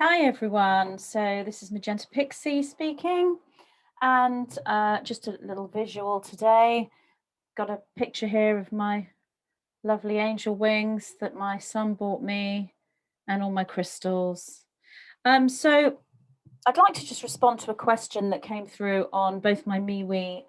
Hi everyone, so this is Magenta Pixie speaking, and just a little visual today. Got a picture here of my lovely angel wings that my son bought me and all my crystals. So I'd like to just respond to a question that came through on both my MeWe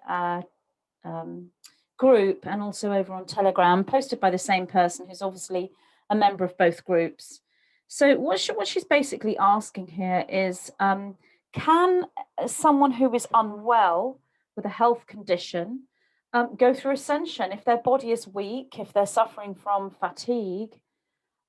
um, group and also over on Telegram, posted by the same person who's obviously a member of both groups. So what she's basically asking here is, can someone who is unwell with a health condition go through ascension if their body is weak, if they're suffering from fatigue?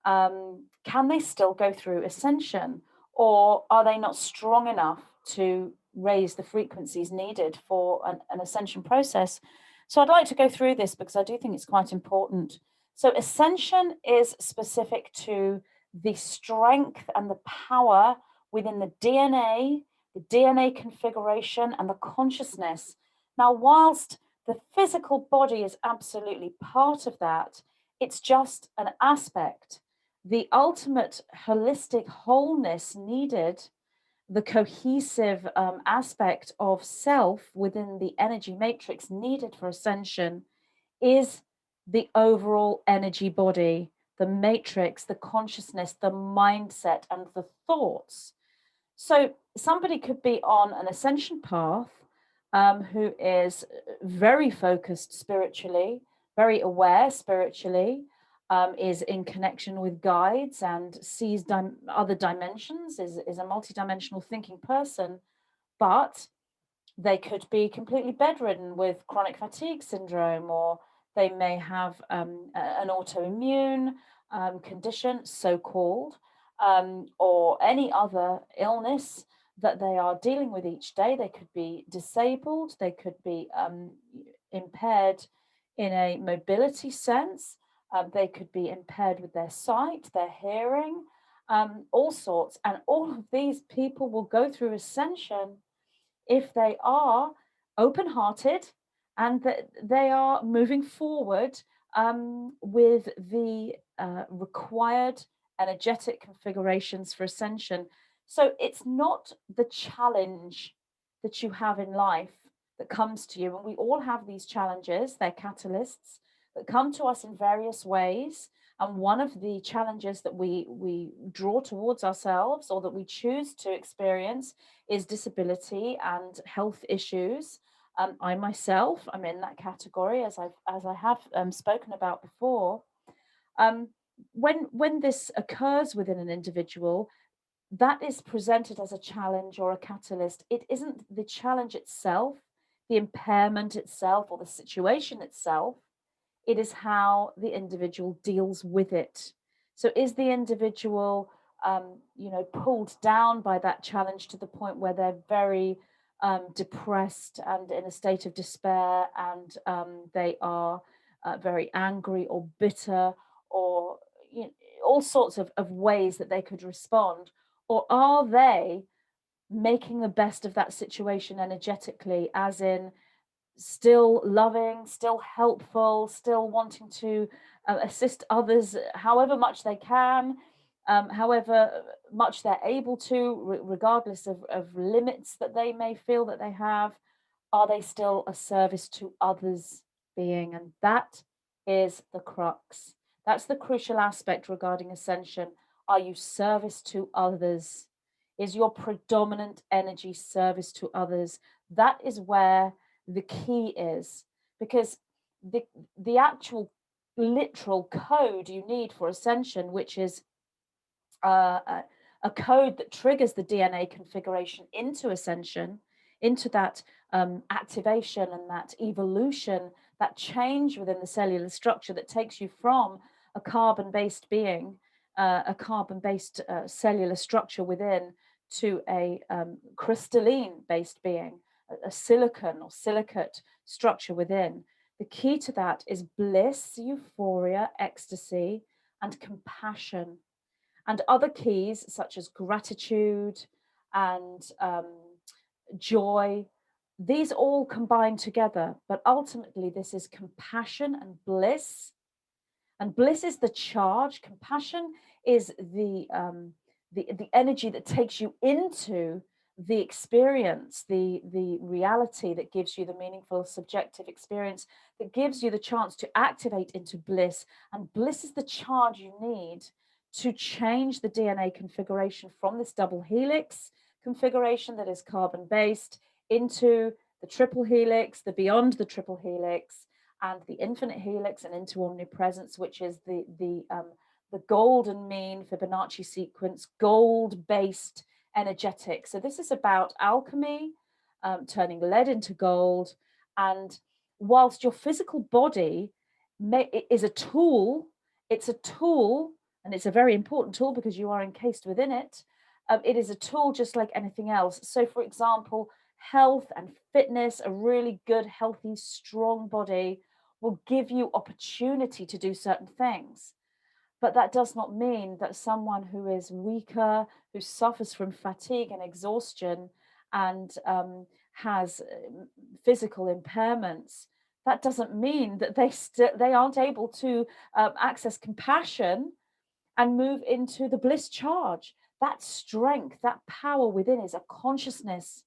Can they still go through ascension, or are they not strong enough to raise the frequencies needed for an ascension process? So I'd like to go through this because I do think it's quite important. So ascension is specific to the strength and the power within the DNA configuration, and the consciousness. Now, whilst the physical body is absolutely part of that, it's just an aspect. The ultimate holistic wholeness needed, the cohesive aspect of self within the energy matrix needed for ascension, is the overall energy body, the matrix, the consciousness, the mindset, and the thoughts. So somebody could be on an ascension path, who is very focused spiritually, very aware spiritually, is in connection with guides and sees other dimensions, is a multidimensional thinking person, but they could be completely bedridden with chronic fatigue syndrome, or they may have an autoimmune condition, so called, or any other illness that they are dealing with each day. They could be disabled, they could be impaired in a mobility sense, they could be impaired with their sight, their hearing, all sorts. And all of these people will go through ascension if they are open hearted and that they are moving forward with the required energetic configurations for ascension. So it's not the challenge that you have in life that comes to you. And we all have these challenges, they're catalysts that come to us in various ways. And one of the challenges that we draw towards ourselves, or that we choose to experience, is disability and health issues. I myself, I'm in that category, as I have spoken about before. Um, when this occurs within an individual, that is presented as a challenge or a catalyst. It isn't the challenge itself, the impairment itself, or the situation itself. It is how the individual deals with it. So is the individual, pulled down by that challenge to the point where they're very depressed and in a state of despair, and they are very angry or bitter, or you know, all sorts of ways that they could respond? Or are they making the best of that situation energetically, as in still loving, still helpful, still wanting to assist others however much they can, however much they're able to, regardless of limits that they may feel that they have? Are they still a service to others being? And that is the crux. That's the crucial aspect regarding ascension. Are you service to others? Is your predominant energy service to others? That is where the key is, because the actual literal code you need for ascension, which is a code that triggers the DNA configuration into ascension, into that activation and that evolution, that change within the cellular structure that takes you from a carbon-based being, a carbon-based cellular structure within, to a crystalline-based being, a silicon or silicate structure within. The key to that is bliss, euphoria, ecstasy, and compassion, and other keys such as gratitude and joy. These all combine together, but ultimately this is compassion and bliss. And bliss is the charge, compassion is the energy that takes you into the experience, the reality that gives you the meaningful subjective experience, that gives you the chance to activate into bliss. And bliss is the charge you need to change the DNA configuration from this double helix configuration that is carbon based into the triple helix, the beyond the triple helix, and the infinite helix, and into omnipresence, which is the golden mean Fibonacci sequence, gold based energetic. So this is about alchemy, turning lead into gold. And whilst your physical body is a tool, it's a tool, and it's a very important tool because you are encased within it. It is a tool just like anything else. So, for example, health and fitness, a really good, healthy, strong body will give you opportunity to do certain things. But that does not mean that someone who is weaker, who suffers from fatigue and exhaustion, and has physical impairments, that doesn't mean that they aren't able to access compassion and move into the bliss charge. That strength, that power within is a consciousness.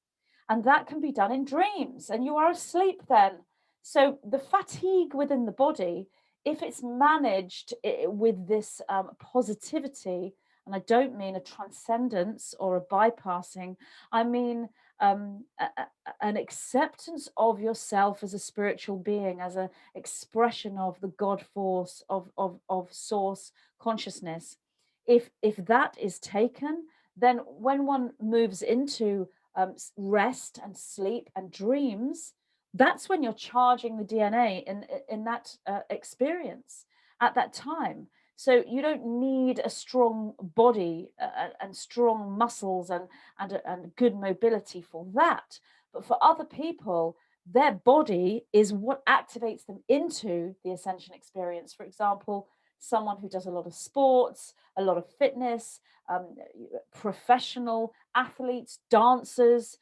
And that can be done in dreams. And you are asleep then. So the fatigue within the body, if it's managed with this positivity, and I don't mean a transcendence or a bypassing, I mean an acceptance of yourself as a spiritual being, as an expression of the God force of source consciousness. If that is taken, then when one moves into rest and sleep and dreams, that's when you're charging the DNA in that experience at that time. So you don't need a strong body and strong muscles and good mobility for that. But for other people, their body is what activates them into the ascension experience. For example, someone who does a lot of sports, a lot of fitness, professional athletes, dancers,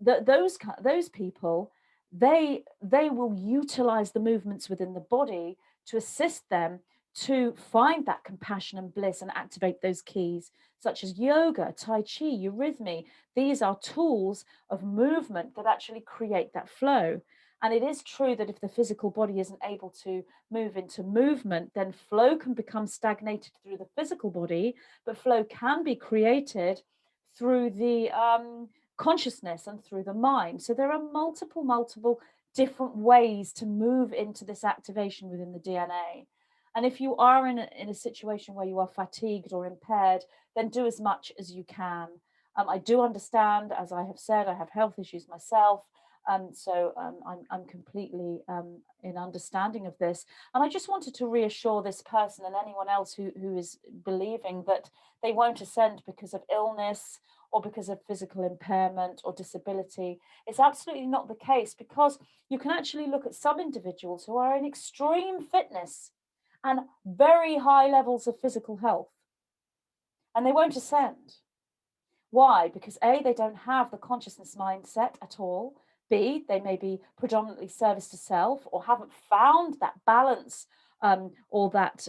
those people, they will utilize the movements within the body to assist them to find that compassion and bliss and activate those keys, such as yoga, tai chi, eurythmy. These are tools of movement that actually create that flow. And it is true that if the physical body isn't able to move into movement, then flow can become stagnated through the physical body, but flow can be created through the consciousness and through the mind. So there are multiple different ways to move into this activation within the DNA. And if you are in a situation where you are fatigued or impaired, then do as much as you can. I do understand, as I have said, I have health issues myself. So I'm completely in understanding of this. And I just wanted to reassure this person and anyone else who is believing that they won't ascend because of illness or because of physical impairment or disability. It's absolutely not the case, because you can actually look at some individuals who are in extreme fitness and very high levels of physical health, and they won't ascend. Why? Because A, they don't have the consciousness mindset at all. B, they may be predominantly service to self or haven't found that balance or that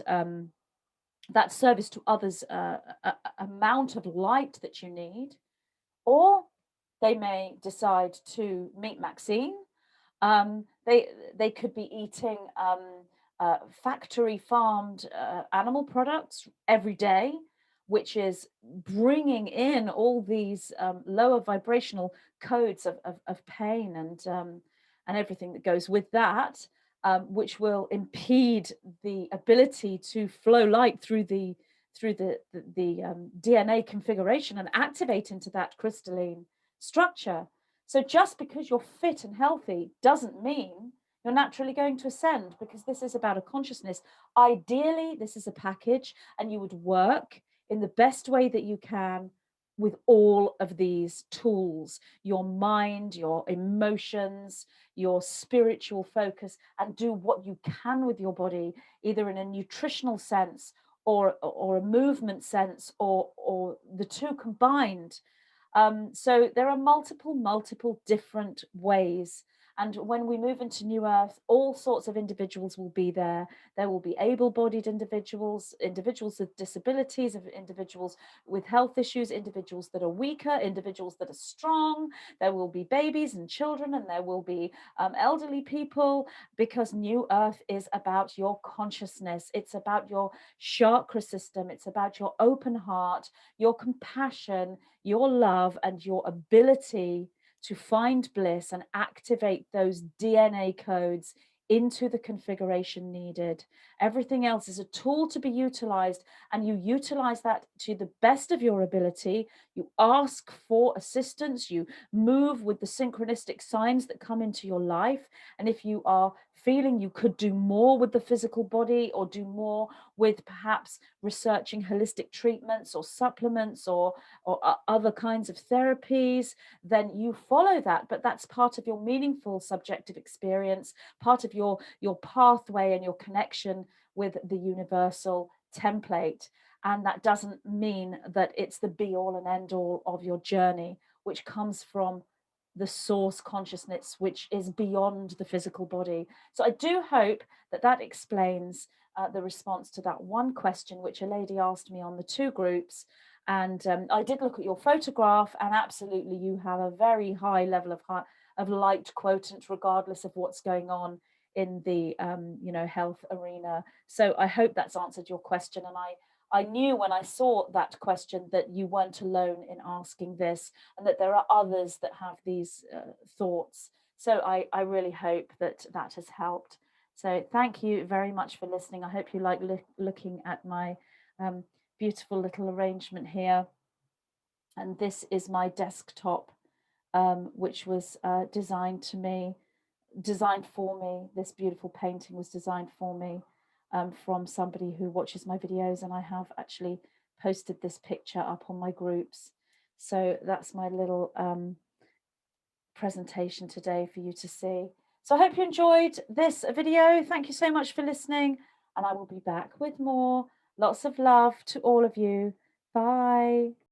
service to others amount of light that you need. Or they may decide to meet Maxine. They could be eating factory farmed animal products every day, which is bringing in all these lower vibrational codes of pain and everything that goes with that, which will impede the ability to flow light through the DNA configuration and activate into that crystalline structure. So just because you're fit and healthy doesn't mean you're naturally going to ascend, because this is about a consciousness. Ideally, this is a package, and you would work in the best way that you can with all of these tools: your mind, your emotions, your spiritual focus, and do what you can with your body, either in a nutritional sense or a movement sense, or the two combined. So there are multiple different ways. And when we move into New Earth, all sorts of individuals will be there. There will be able-bodied individuals, individuals with disabilities, individuals with health issues, individuals that are weaker, individuals that are strong. There will be babies and children, and there will be elderly people, because New Earth is about your consciousness. It's about your chakra system. It's about your open heart, your compassion, your love, and your ability to find bliss and activate those DNA codes into the configuration needed. Everything else is a tool to be utilized, and you utilize that to the best of your ability. You ask for assistance, you move with the synchronistic signs that come into your life. And if you are feeling you could do more with the physical body, or do more with perhaps researching holistic treatments or supplements, or other kinds of therapies, then you follow that. But that's part of your meaningful subjective experience, part of your pathway and your connection with the universal template. And that doesn't mean that it's the be all and end all of your journey, which comes from the source consciousness, which is beyond the physical body. So I do hope that that explains the response to that one question, which a lady asked me on the 2 groups. And I did look at your photograph, and absolutely you have a very high level of light quotient, regardless of what's going on in the health arena. So I hope that's answered your question. And I knew when I saw that question that you weren't alone in asking this, and that there are others that have these thoughts. So I really hope that that has helped. So thank you very much for listening. I hope you like looking at my beautiful little arrangement here. And this is my desktop, which was designed for me. This beautiful painting was designed for me from somebody who watches my videos, and I have actually posted this picture up on my groups. So that's my little presentation today for you to see. So I hope you enjoyed this video. Thank you so much for listening, and I will be back with more. Lots of love to all of you. Bye.